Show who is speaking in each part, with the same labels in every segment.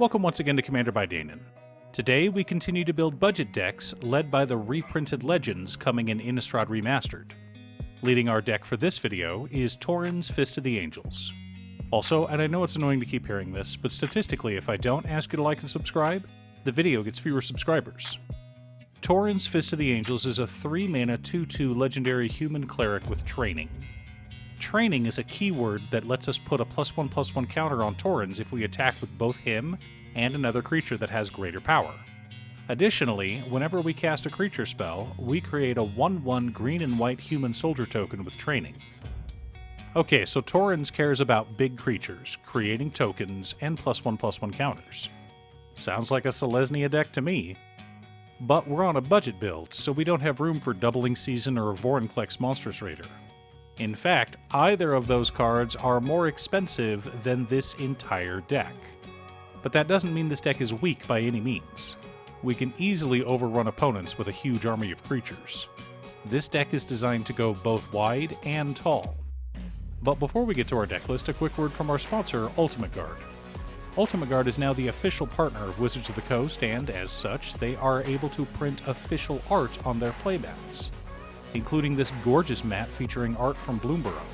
Speaker 1: Welcome once again to Commander by Danon. Today we continue to build budget decks led by the reprinted Legends coming in Innistrad Remastered. Leading our deck for this video is Torens Fist of the Angels. Also, and I know it's annoying to keep hearing this, but statistically if I don't ask you to like and subscribe, the video gets fewer subscribers. Torens Fist of the Angels is a 3-mana 2/2 legendary human cleric with training. Training is a keyword that lets us put a +1/+1 counter on Torens if we attack with both him and another creature that has greater power. Additionally, whenever we cast a creature spell, we create a 1/1 green and white human soldier token with training. Okay, so Torens cares about big creatures, creating tokens, and +1/+1 counters. Sounds like a Selesnya deck to me. But we're on a budget build, so we don't have room for Doubling Season or Vorinclex Monstrous Raider. In fact, either of those cards are more expensive than this entire deck. But that doesn't mean this deck is weak by any means. We can easily overrun opponents with a huge army of creatures. This deck is designed to go both wide and tall. But before we get to our deck list, a quick word from our sponsor, Ultimate Guard. Ultimate Guard is now the official partner of Wizards of the Coast, and as such, they are able to print official art on their playmats, including this gorgeous mat featuring art from Bloomborough.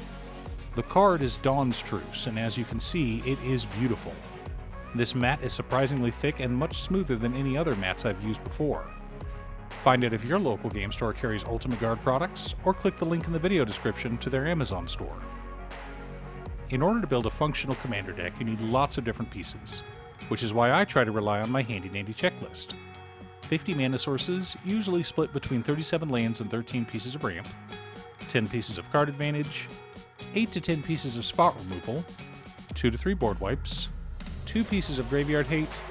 Speaker 1: The card is Dawn's Truce, and as you can see, it is beautiful. This mat is surprisingly thick and much smoother than any other mats I've used before. Find out if your local game store carries Ultimate Guard products, or click the link in the video description to their Amazon store. In order to build a functional commander deck, you need lots of different pieces, which is why I try to rely on my handy-dandy checklist. 50 mana sources, usually split between 37 lands and 13 pieces of ramp, 10 pieces of card advantage, 8 to 10 pieces of spot removal, 2 to 3 board wipes, 2 pieces of graveyard hate,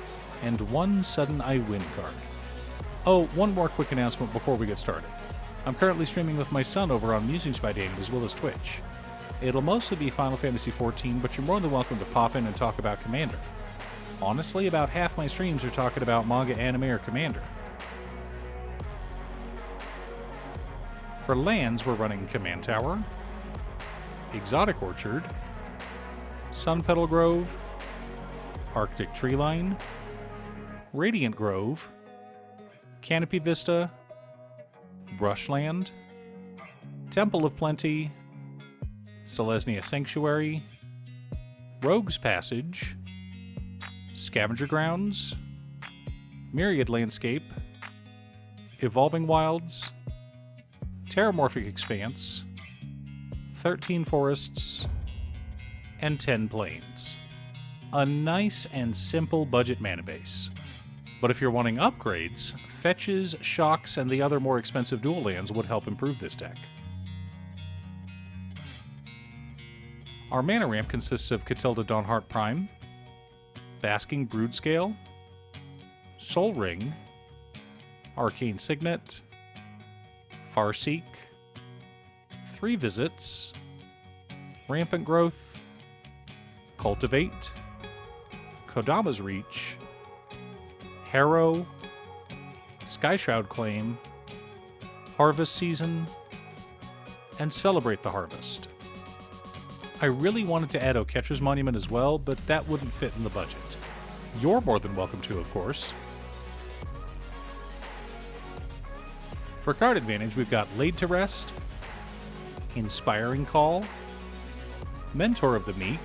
Speaker 1: and 1 sudden I win card. Oh, one more quick announcement before we get started. I'm currently streaming with my son over on Musings by Danon as well as Twitch. It'll mostly be Final Fantasy XIV, but you're more than welcome to pop in and talk about Commander. Honestly, about half my streams are talking about manga, anime, or Commander. For lands, we're running Command Tower, Exotic Orchard, Sun Petal Grove, Arctic Treeline, Radiant Grove, Canopy Vista, Brushland, Temple of Plenty, Selesnya Sanctuary, Rogue's Passage, Scavenger Grounds, Myriad Landscape, Evolving Wilds, Terramorphic Expanse, 13 Forests, and 10 Plains. A nice and simple budget mana base. But if you're wanting upgrades, fetches, shocks, and the other more expensive dual lands would help improve this deck. Our mana ramp consists of Catilda Dawnheart Prime, Basking Broodscale, Soul Ring, Arcane Signet, Farseek, 3 Visits, Rampant Growth, Cultivate, Kodama's Reach, Harrow, Skyshroud Claim, Harvest Season, and Celebrate the Harvest. I really wanted to add Okettra's Monument as well, but that wouldn't fit in the budget. You're more than welcome to, of course. For card advantage, we've got Laid to Rest, Inspiring Call, Mentor of the Meek,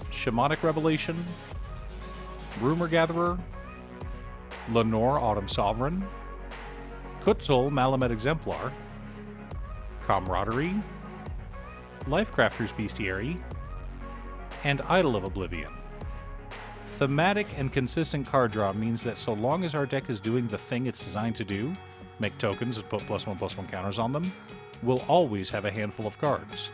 Speaker 1: Shamanic Revelation, Rumor Gatherer, Lenore Autumn Sovereign, Kutzul Malamet Exemplar, Camaraderie, Lifecrafter's Bestiary, and Idol of Oblivion. Thematic and consistent card draw means that so long as our deck is doing the thing it's designed to do, make tokens and put +1/+1 counters on them, we'll always have a handful of cards.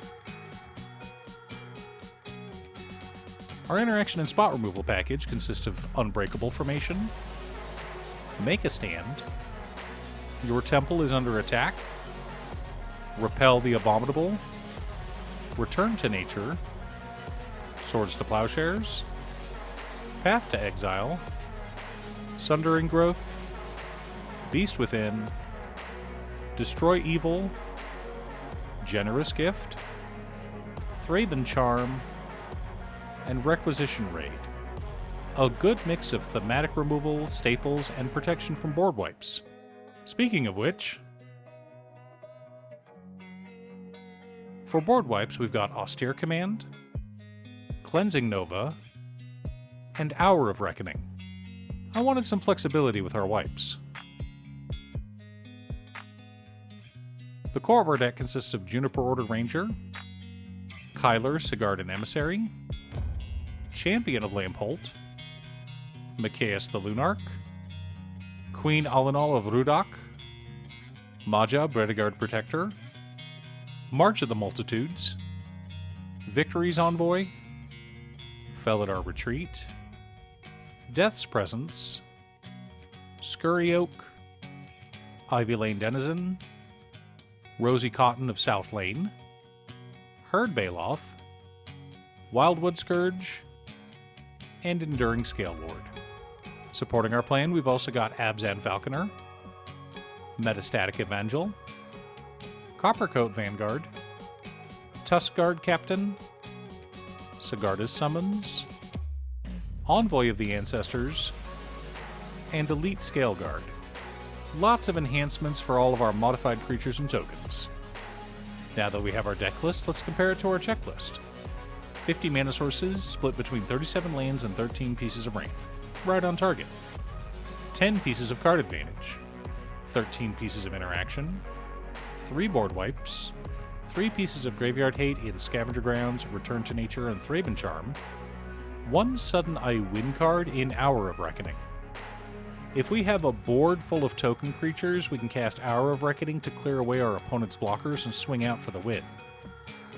Speaker 1: Our interaction and spot removal package consists of Unbreakable Formation, Make a Stand, Your Temple is Under Attack, Repel the Abominable, Return to Nature, Swords to Plowshares, Path to Exile, Sundering Growth, Beast Within, Destroy Evil, Generous Gift, Thraben Charm, and Requisition Raid. A good mix of thematic removal, staples, and protection from board wipes. Speaking of which, for board wipes we've got Austere Command, Cleansing Nova, and Hour of Reckoning. I wanted some flexibility with our wipes. The core of our deck consists of Juniper Order Ranger, Kyler, Sigurd and Emissary, Champion of Lampholt, Mikaeus the Lunarch, Queen Alinal of Rudak, Maja, Bredegard Protector, March of the Multitudes, Victory's Envoy, Felidar Retreat, Death's Presence, Scurry Oak, Ivy Lane Denizen, Rosy Cotton of South Lane, Herd Baloth, Wildwood Scourge, and Enduring Scale Lord. Supporting our plan, we've also got Abzan Falconer, Metastatic Evangel, Coppercoat Vanguard, Tuskguard Captain, Sigarda's Summons, Envoy of the Ancestors, and Elite Scale Guard. Lots of enhancements for all of our modified creatures and tokens. Now that we have our deck list, let's compare it to our checklist. 50 mana sources split between 37 lands and 13 pieces of rain. Right on target. 10 pieces of card advantage. 13 pieces of interaction. 3 board wipes. 3 pieces of graveyard hate in Scavenger Grounds, Return to Nature, and Thraben Charm. 1 sudden I win card in Hour of Reckoning. If we have a board full of token creatures, we can cast Hour of Reckoning to clear away our opponent's blockers and swing out for the win.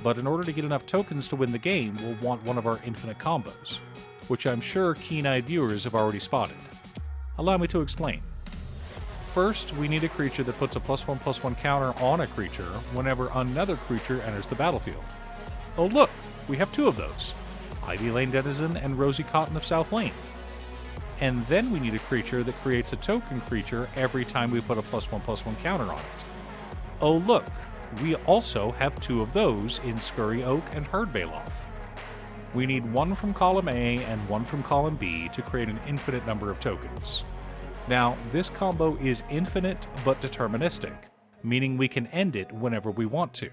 Speaker 1: But in order to get enough tokens to win the game, we'll want one of our infinite combos, which I'm sure keen-eyed viewers have already spotted. Allow me to explain. First, we need a creature that puts a +1/+1 counter on a creature whenever another creature enters the battlefield. Oh look, we have 2 of those, Ivy Lane Denizen and Rosy Cotton of South Lane. And then we need a creature that creates a token creature every time we put a +1/+1 counter on it. Oh look, we also have 2 of those in Scurry Oak and Herd Baloth. We need 1 from column A and 1 from column B to create an infinite number of tokens. Now, this combo is infinite but deterministic, meaning we can end it whenever we want to.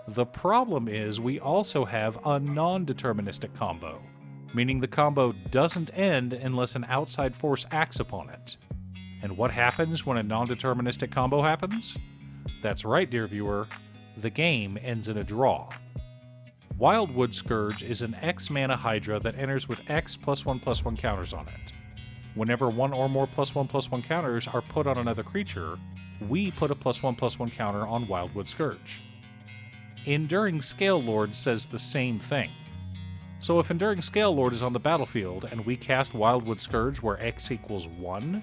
Speaker 1: The problem is we also have a non-deterministic combo, meaning the combo doesn't end unless an outside force acts upon it. And what happens when a non-deterministic combo happens? That's right, dear viewer, the game ends in a draw. Wildwood Scourge is an X mana Hydra that enters with X +1/+1 counters on it. Whenever 1 or more +1/+1 counters are put on another creature, we put a +1/+1 counter on Wildwood Scourge. Enduring Scale Lord says the same thing. So if Enduring Scale Lord is on the battlefield and we cast Wildwood Scourge where X equals 1,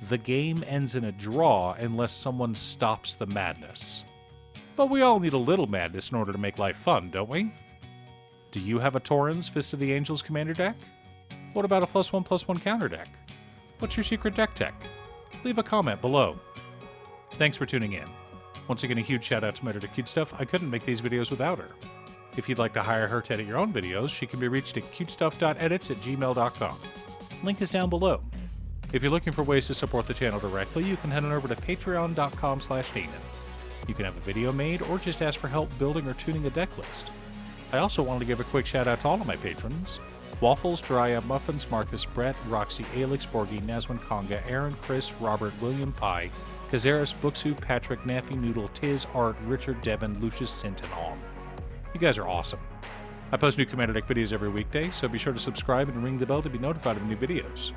Speaker 1: the game ends in a draw unless someone stops the madness. But we all need a little madness in order to make life fun, don't we? Do you have a Torens Fist of the Angels commander deck? What about a +1/+1 counter deck? What's your secret deck tech? Leave a comment below. Thanks for tuning in. Once again, a huge shout out to my editor Cutestuff. I couldn't make these videos without her. If you'd like to hire her to edit your own videos, she can be reached at cutestuff.edits@gmail.com. Link is down below. If you're looking for ways to support the channel directly, you can head on over to patreon.com/Danon. You can have a video made or just ask for help building or tuning a deck list. I also wanted to give a quick shout out to all of my patrons: Waffles, Jiraiya, Muffins, Marcus, Brett, Roxy, Alex, Borgie, Nazwin, Conga, Aaron, Chris, Robert, William, Pye, Kazaris, Booksu, Patrick, Naffy, Noodle, Tiz, Art, Richard, Devin, Lucius, Sint, and Alm. You guys are awesome. I post new Commander Deck videos every weekday, so be sure to subscribe and ring the bell to be notified of new videos.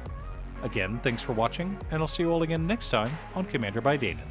Speaker 1: Again, thanks for watching, and I'll see you all again next time on Commander by Danon.